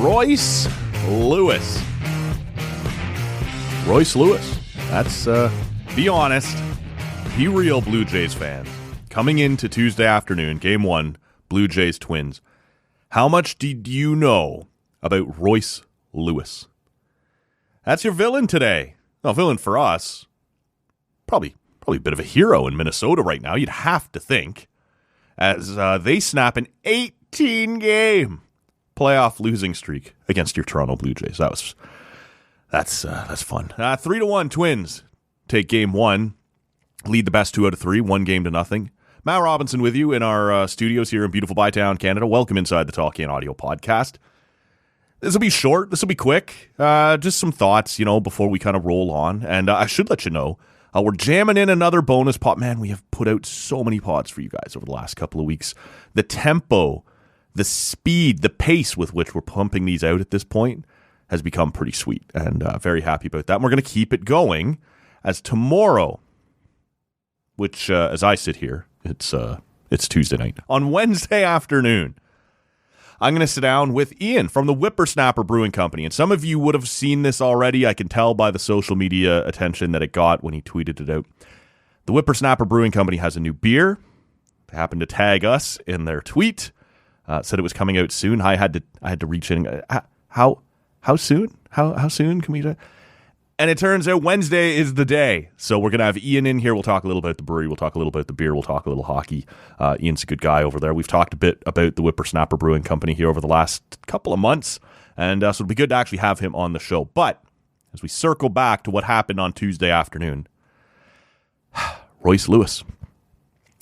Royce Lewis. Royce Lewis. That's, be honest, be real, Blue Jays fans. Coming into Tuesday afternoon, Game 1, Blue Jays Twins. How much did you know about Royce Lewis? That's your villain today. Well, villain for us. Probably a bit of a hero in Minnesota right now, you'd have to think. As they snap an 18-game playoff losing streak against your Toronto Blue Jays. That's fun. 3-1 Twins take Game 1, lead the best 2 out of 3, 1 game to nothing. Matt Robinson with you in our studios here in beautiful Bytown, Canada. Welcome inside the Talking Audio podcast. This will be short. This will be quick. Just some thoughts, before we kind of roll on. And I should let you know, we're jamming in another bonus pod. Man, we have put out so many pods for you guys over the last couple of weeks. The tempo, the speed, the pace with which we're pumping these out at this point has become pretty sweet. And very happy about that. And we're going to keep it going as tomorrow, which as I sit here, it's Tuesday night. On Wednesday afternoon, I'm going to sit down with Ian from the Whippersnapper Brewing Company. And some of you would have seen this already. I can tell by the social media attention that it got when he tweeted it out. The Whippersnapper Brewing Company has a new beer. They happened to tag us in their tweet. Said it was coming out soon. I had to reach in. How soon? How soon can we do? And it turns out Wednesday is the day. So we're going to have Ian in here. We'll talk a little about the brewery. We'll talk a little about the beer. We'll talk a little hockey. Ian's a good guy over there. We've talked a bit about the Whippersnapper Brewing Company here over the last couple of months. And so it'll be good to actually have him on the show. But as we circle back to what happened on Tuesday afternoon, Royce Lewis.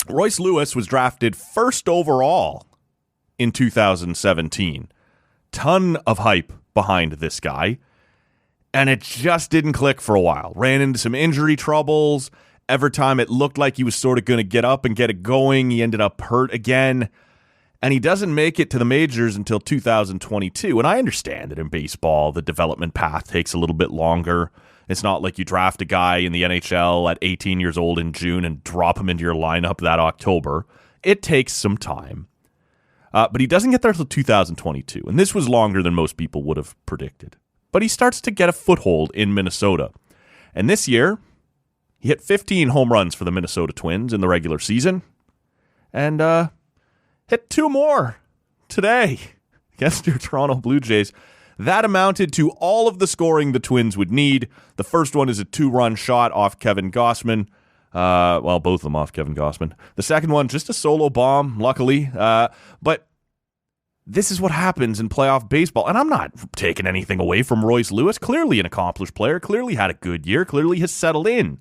Royce Lewis was drafted first overall in 2017. Ton of hype behind this guy. And it just didn't click for a while. Ran into some injury troubles. Every time it looked like he was sort of going to get up and get it going, he ended up hurt again. And he doesn't make it to the majors until 2022. And I understand that in baseball, the development path takes a little bit longer. It's not like you draft a guy in the NHL at 18 years old in June and drop him into your lineup that October. It takes some time. But he doesn't get there until 2022. And this was longer than most people would have predicted. But he starts to get a foothold in Minnesota. And this year, he hit 15 home runs for the Minnesota Twins in the regular season. And hit 2 more today against your Toronto Blue Jays. That amounted to all of the scoring the Twins would need. The first one is a 2-run shot off Kevin Gausman. Both of them off Kevin Gausman. The second one, just a solo bomb, luckily. But this is what happens in playoff baseball. And I'm not taking anything away from Royce Lewis. Clearly an accomplished player. Clearly had a good year. Clearly has settled in.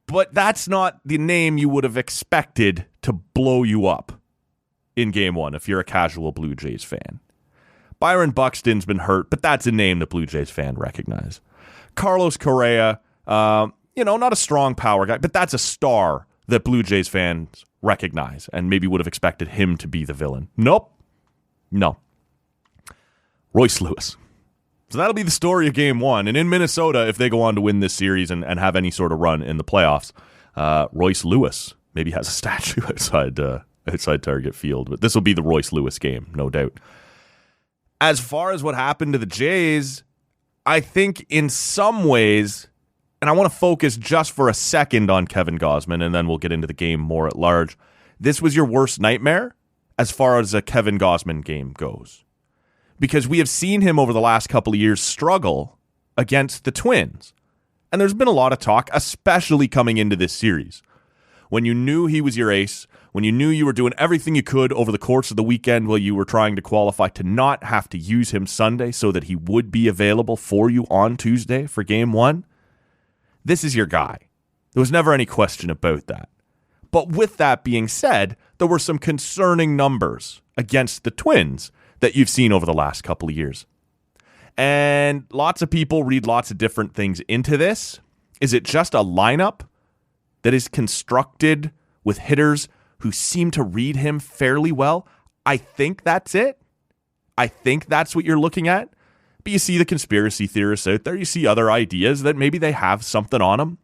But that's not the name you would have expected to blow you up in Game 1 if you're a casual Blue Jays fan. Byron Buxton's been hurt, but that's a name that Blue Jays fan recognize. Carlos Correa, not a strong power guy, but that's a star that Blue Jays fans recognize and maybe would have expected him to be the villain. Nope. No. Royce Lewis. So that'll be the story of Game 1. And in Minnesota, if they go on to win this series and have any sort of run in the playoffs, Royce Lewis maybe has a statue outside Target Field. But this will be the Royce Lewis game, no doubt. As far as what happened to the Jays, I think in some ways, and I want to focus just for a second on Kevin Gausman, and then we'll get into the game more at large. This was your worst nightmare as far as a Kevin Gausman game goes. Because we have seen him over the last couple of years struggle against the Twins. And there's been a lot of talk, especially coming into this series. When you knew he was your ace, when you knew you were doing everything you could over the course of the weekend while you were trying to qualify to not have to use him Sunday so that he would be available for you on Tuesday for Game 1. This is your guy. There was never any question about that. But with that being said, there were some concerning numbers against the Twins that you've seen over the last couple of years. And lots of people read lots of different things into this. Is it just a lineup that is constructed with hitters who seem to read him fairly well? I think that's it. I think that's what you're looking at. But you see the conspiracy theorists out there. You see other ideas that maybe they have something on them.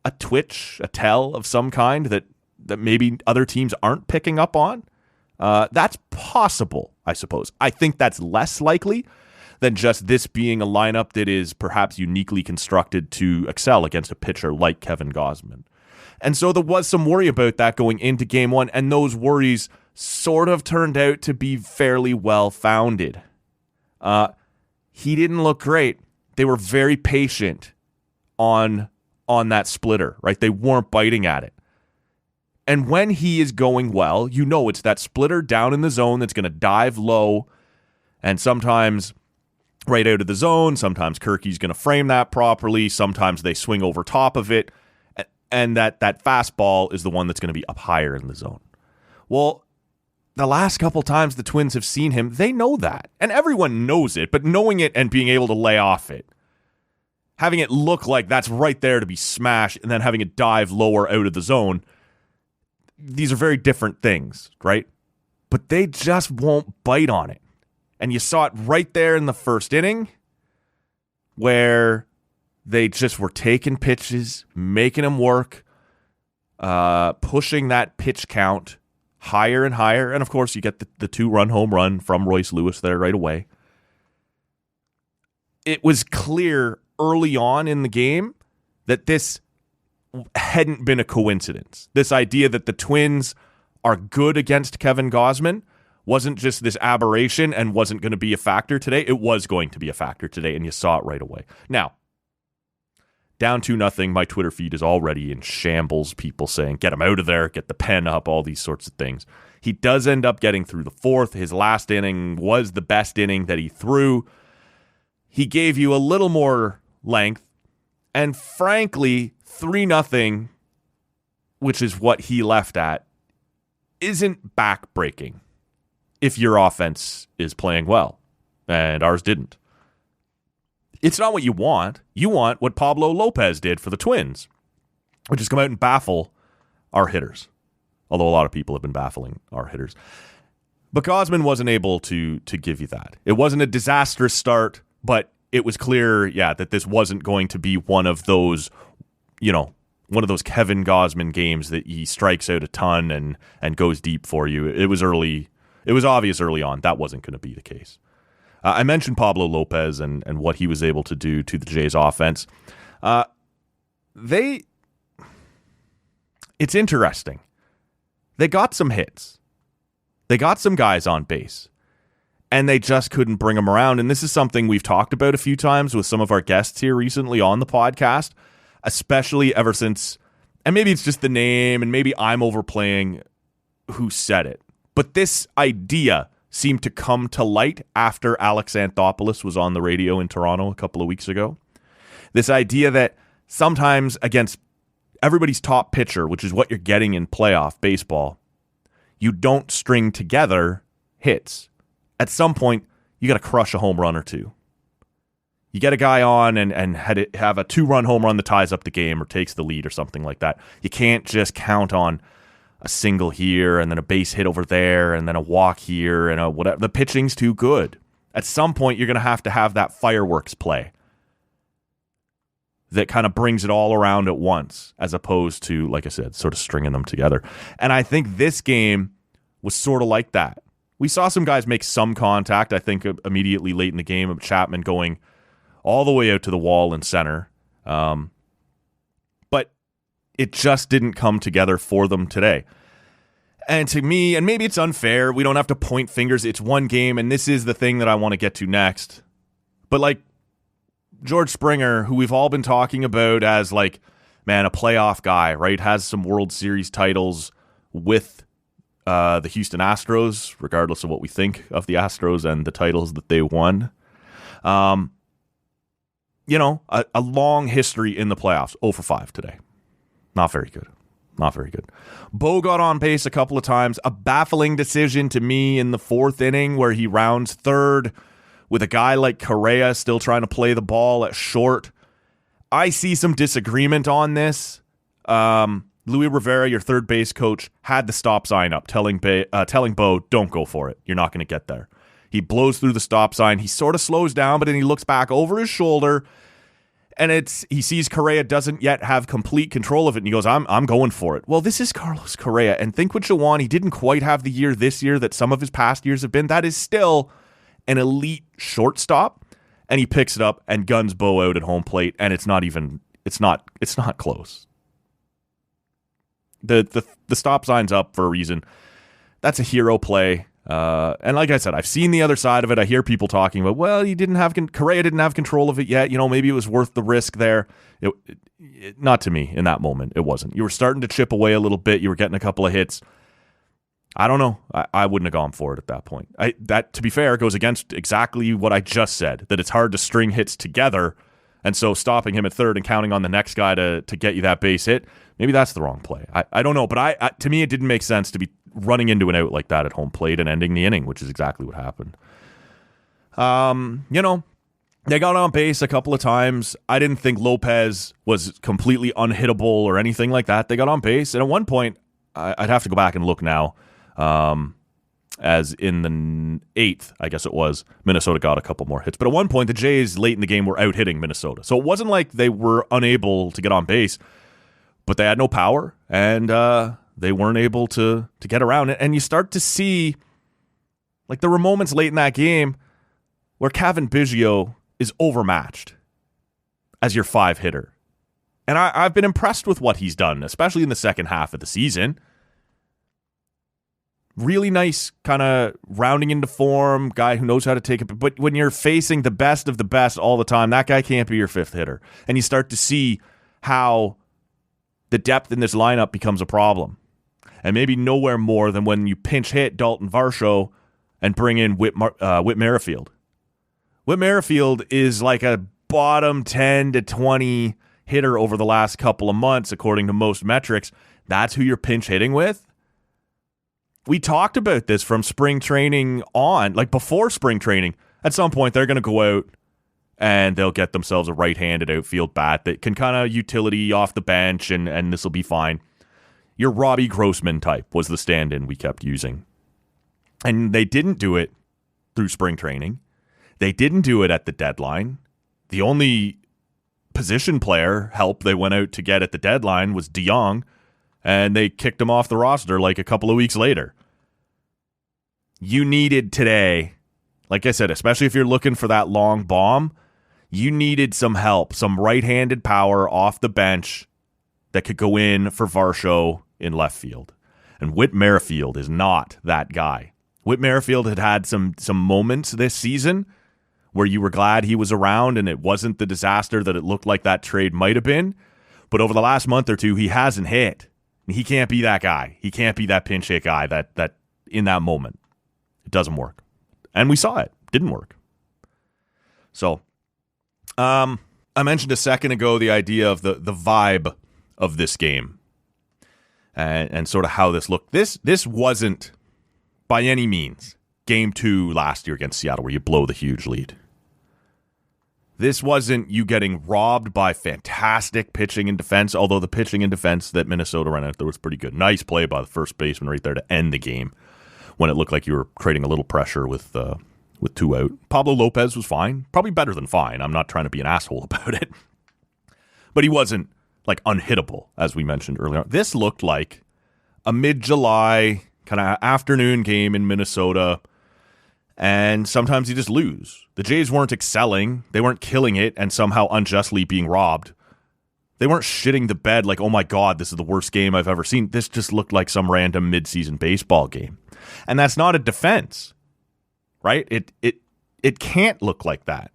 A twitch, a tell of some kind that maybe other teams aren't picking up on. That's possible, I suppose. I think that's less likely than just this being a lineup that is perhaps uniquely constructed to excel against a pitcher like Kevin Gausman. And so there was some worry about that going into game one, and those worries sort of turned out to be fairly well-founded. He didn't look great. They were very patient on that splitter, right? They weren't biting at it. And when he is going well, you know it's that splitter down in the zone that's going to dive low, and sometimes right out of the zone. Sometimes Kirky's going to frame that properly. Sometimes they swing over top of it. And that fastball is the one that's going to be up higher in the zone. Well, the last couple times the Twins have seen him, they know that. And everyone knows it, but knowing it and being able to lay off it, having it look like that's right there to be smashed, and then having it dive lower out of the zone, these are very different things, right? But they just won't bite on it. And you saw it right there in the first inning where they just were taking pitches, making them work, pushing that pitch count higher and higher. And, of course, you get the 2-run home run from Royce Lewis there right away. It was clear early on in the game that this hadn't been a coincidence. This idea that the Twins are good against Kevin Gausman wasn't just this aberration and wasn't going to be a factor today. It was going to be a factor today, and you saw it right away. Now, down 2-0, my Twitter feed is already in shambles. People saying, get him out of there, get the pen up, all these sorts of things. He does end up getting through the fourth. His last inning was the best inning that he threw. He gave you a little more length, and frankly, 3-0, which is what he left at, isn't backbreaking if your offense is playing well, and ours didn't. It's not what you want. You want what Pablo Lopez did for the Twins, which is come out and baffle our hitters, although a lot of people have been baffling our hitters. But Gausman wasn't able to give you that. It wasn't a disastrous start, but it was clear, that this wasn't going to be one of those, one of those Kevin Gausman games that he strikes out a ton and goes deep for you. It was early. It was obvious early on that wasn't going to be the case. I mentioned Pablo Lopez and what he was able to do to the Jays offense. It's interesting. They got some hits. They got some guys on base. And they just couldn't bring them around. And this is something we've talked about a few times with some of our guests here recently on the podcast, especially ever since, and maybe it's just the name, and maybe I'm overplaying who said it. But this idea seemed to come to light after Alex Anthopoulos was on the radio in Toronto a couple of weeks ago. This idea that sometimes against everybody's top pitcher, which is what you're getting in playoff baseball, you don't string together hits. At some point, you got to crush a home run or two. You get a guy on and have a 2-run home run that ties up the game or takes the lead or something like that. You can't just count on a single here and then a base hit over there and then a walk here and a whatever. The pitching's too good. At some point, you're going to have that fireworks play that kind of brings it all around at once, as opposed to, like I said, sort of stringing them together. And I think this game was sort of like that. We saw some guys make some contact, I think, immediately late in the game, of Chapman going all the way out to the wall in center. But it just didn't come together for them today. And to me, and maybe it's unfair, we don't have to point fingers, it's one game, and this is the thing that I want to get to next. But like George Springer, who we've all been talking about as like, man, a playoff guy, right? Has some World Series titles with the Houston Astros, regardless of what we think of the Astros and the titles that they won. A long history in the playoffs. 0 for 5 today. Not very good. Not very good. Bo got on base a couple of times. A baffling decision to me in the fourth inning where he rounds third with a guy like Correa still trying to play the ball at short. I see some disagreement on this. Luis Rivera, your third base coach, had the stop sign up telling Bo, don't go for it. You're not going to get there. He blows through the stop sign. He sort of slows down, but then he looks back over his shoulder, And he sees Correa doesn't yet have complete control of it, and he goes, I'm going for it. Well, this is Carlos Correa, and think what you want. He didn't quite have the year this year that some of his past years have been. That is still an elite shortstop, and he picks it up and guns Bo out at home plate, and it's not close. The stop sign's up for a reason. That's a hero play. And like I said, I've seen the other side of it. I hear people talking about, well, Correa didn't have control of it yet. Maybe it was worth the risk there. Not to me in that moment. It wasn't. You were starting to chip away a little bit. You were getting a couple of hits. I don't know. I wouldn't have gone for it at that point. That, to be fair, goes against exactly what I just said, that it's hard to string hits together. And so stopping him at third and counting on the next guy to get you that base hit, maybe that's the wrong play. I don't know. But to me, it didn't make sense to be running into an out like that at home plate and ending the inning, which is exactly what happened. They got on base a couple of times. I didn't think Lopez was completely unhittable or anything like that. They got on base. And at one point, I'd have to go back and look now, as in the 8th, I guess it was, Minnesota got a couple more hits. But at one point, the Jays late in the game were out hitting Minnesota. So it wasn't like they were unable to get on base, but they had no power, and they weren't able to get around it. And you start to see, like, there were moments late in that game where Kevin Biggio is overmatched as your 5 hitter. And I've been impressed with what he's done, especially in the second half of the season. Really nice kind of rounding into form, guy who knows how to take it. But when you're facing the best of the best all the time, that guy can't be your 5th hitter. And you start to see how the depth in this lineup becomes a problem. And maybe nowhere more than when you pinch hit Dalton Varsho and bring in Whit Merrifield. Whit Merrifield is like a bottom 10 to 20 hitter over the last couple of months, according to most metrics. That's who you're pinch hitting with. We talked about this from spring training on, like before spring training. At some point, they're going to go out and they'll get themselves a right-handed outfield bat that can kind of utility off the bench, and this will be fine. Your Robbie Grossman type was the stand-in we kept using. And they didn't do it through spring training. They didn't do it at the deadline. The only position player help they went out to get at the deadline was DeYoung, and they kicked him off the roster like a couple of weeks later. You needed today, like I said, especially if you're looking for that long bomb, you needed some help, some right-handed power off the bench that could go in for Varsho in left field. And Whit Merrifield is not that guy. Whit Merrifield had some moments this season where you were glad he was around and it wasn't the disaster that it looked like that trade might have been. But over the last month or two, he hasn't hit. He can't be that guy. He can't be that pinch hit guy that in that moment. It doesn't work. And we saw it. Didn't work. So, I mentioned a second ago the idea of the vibe of this game and sort of how this looked. This wasn't by any means game 2 last year against Seattle where you blow the huge lead. This wasn't you getting robbed by fantastic pitching and defense, although the pitching and defense that Minnesota ran out there was pretty good. Nice play by the first baseman right there to end the game when it looked like you were creating a little pressure with 2 out. Pablo Lopez was fine. Probably better than fine. I'm not trying to be an asshole about it. But he wasn't like unhittable, as we mentioned earlier. This looked like a mid-July kind of afternoon game in Minnesota, and sometimes you just lose. The Jays weren't excelling. They weren't killing it and somehow unjustly being robbed. They weren't shitting the bed like, oh my God, this is the worst game I've ever seen. This just looked like some random midseason baseball game. And that's not a defense, right? It can't look like that.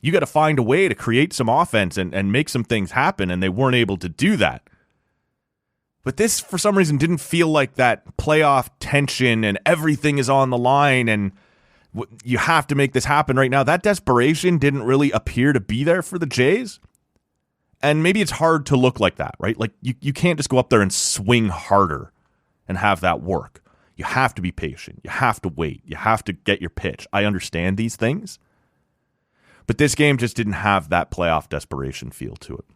You got to find a way to create some offense and make some things happen, and they weren't able to do that. But this, for some reason, didn't feel like that playoff tension and everything is on the line and you have to make this happen right now. That desperation didn't really appear to be there for the Jays. And maybe it's hard to look like that, right? Like you can't just go up there and swing harder and have that work. You have to be patient. You have to wait. You have to get your pitch. I understand these things. But this game just didn't have that playoff desperation feel to it.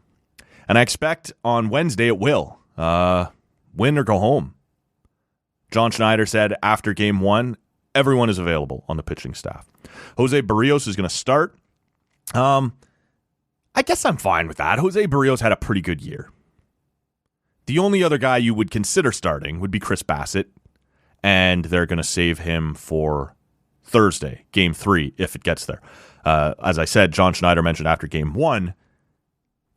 And I expect on Wednesday it will. Win or go home. John Schneider said after game 1, everyone is available on the pitching staff. Jose Barrios is going to start. I I guess I'm fine with that. Jose Barrios had a pretty good year. The only other guy you would consider starting would be Chris Bassett, and they're going to save him for Thursday, Game 3, if it gets there. As I said, John Schneider mentioned after Game 1,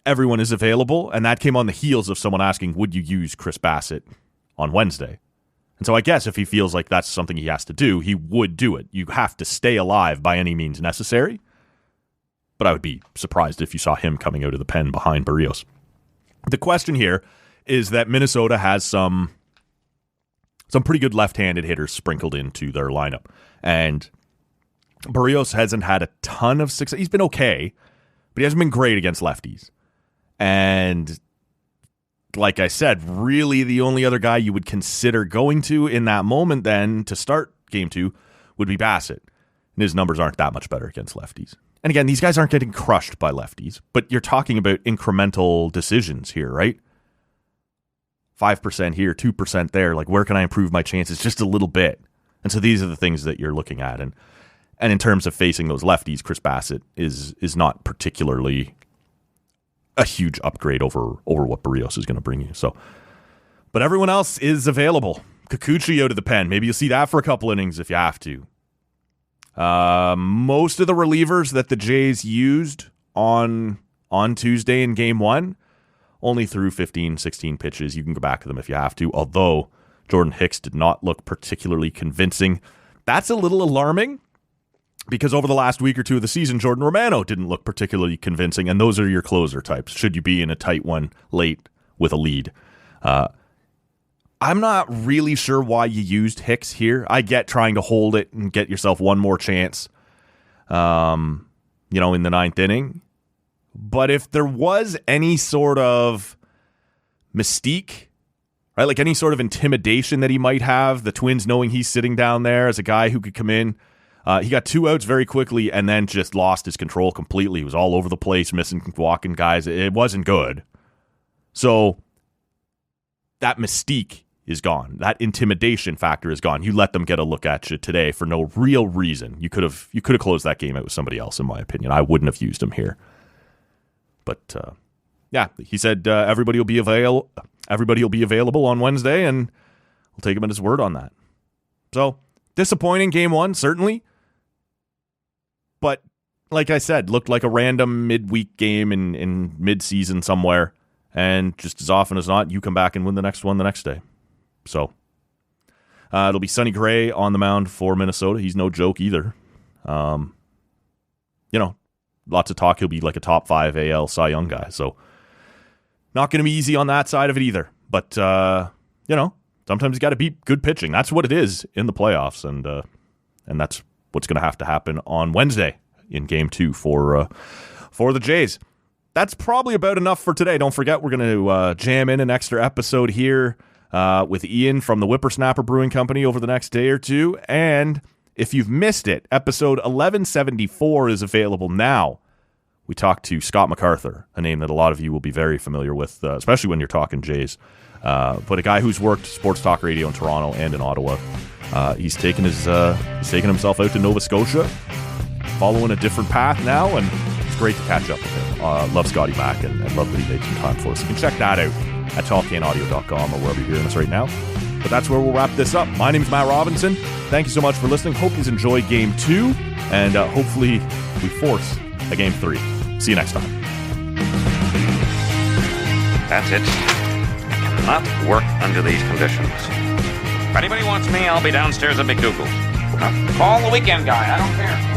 everyone is available, and that came on the heels of someone asking, would you use Chris Bassett on Wednesday? And so I guess if he feels like that's something he has to do, he would do it. You have to stay alive by any means necessary. But I would be surprised if you saw him coming out of the pen behind Barrios. The question here is that Minnesota has some pretty good left-handed hitters sprinkled into their lineup. And Barrios hasn't had a ton of success. He's been okay, but he hasn't been great against lefties. And like I said, really the only other guy you would consider going to in that moment then to start Game 2 would be Bassett. And his numbers aren't that much better against lefties. And again, these guys aren't getting crushed by lefties, but you're talking about incremental decisions here, right? 5% here, 2% there. Like, where can I improve my chances just a little bit? And so these are the things that you're looking at. And in terms of facing those lefties, Chris Bassett is not particularly a huge upgrade over what Barrios is going to bring you. So, but everyone else is available. Kikuchi out of the pen. Maybe you'll see that for a couple innings if you have to. Most of the relievers that the Jays used on Tuesday in Game 1 only threw 15, 16 pitches. You can go back to them if you have to, although Jordan Hicks did not look particularly convincing. That's a little alarming because over the last week or two of the season, Jordan Romano didn't look particularly convincing, and those are your closer types, should you be in a tight one late with a lead. I'm not really sure why you used Hicks here. I get trying to hold it and get yourself one more chance, in the ninth inning. But if there was any sort of mystique, right, like any sort of intimidation that he might have, the Twins knowing he's sitting down there as a guy who could come in, he got 2 outs very quickly and then just lost his control completely. He was all over the place, missing, walking guys. It wasn't good. So that mystique is gone. That intimidation factor is gone. You let them get a look at you today for no real reason. You could have closed that game out with somebody else, in my opinion. I wouldn't have used him here. But he said everybody will be available on Wednesday, and we'll take him at his word on that. So disappointing Game 1, certainly. But like I said, looked like a random midweek game in mid-season somewhere. And just as often as not, you come back and win the next one the next day. So it'll be Sonny Gray on the mound for Minnesota. He's no joke either. Lots of talk. He'll be like a top 5 AL Cy Young guy. So not going to be easy on that side of it either. But, sometimes you got to beat good pitching. That's what it is in the playoffs. And that's what's going to have to happen on Wednesday in Game 2 for the Jays. That's probably about enough for today. Don't forget, we're going to jam in an extra episode here with Ian from the Whippersnapper Brewing Company over the next day or two. And if you've missed it, episode 1174 is available now. We talked to Scott MacArthur, a name that a lot of you will be very familiar with, especially when you're talking Jays. But a guy who's worked sports talk radio in Toronto and in Ottawa. He's taken himself out to Nova Scotia, following a different path now, and it's great to catch up with him. Love Scotty Mac and love that he made some time for us. You can check that out at talkcanaudio.com or wherever you're hearing us right now. But that's where we'll wrap this up. My name is Matt Robinson. Thank you so much for listening. Hope you enjoyed Game 2, and hopefully we force a Game 3. See you next time. That's it. I cannot work under these conditions. If anybody wants me, I'll be downstairs at McDougal's. Call the weekend guy. I don't care.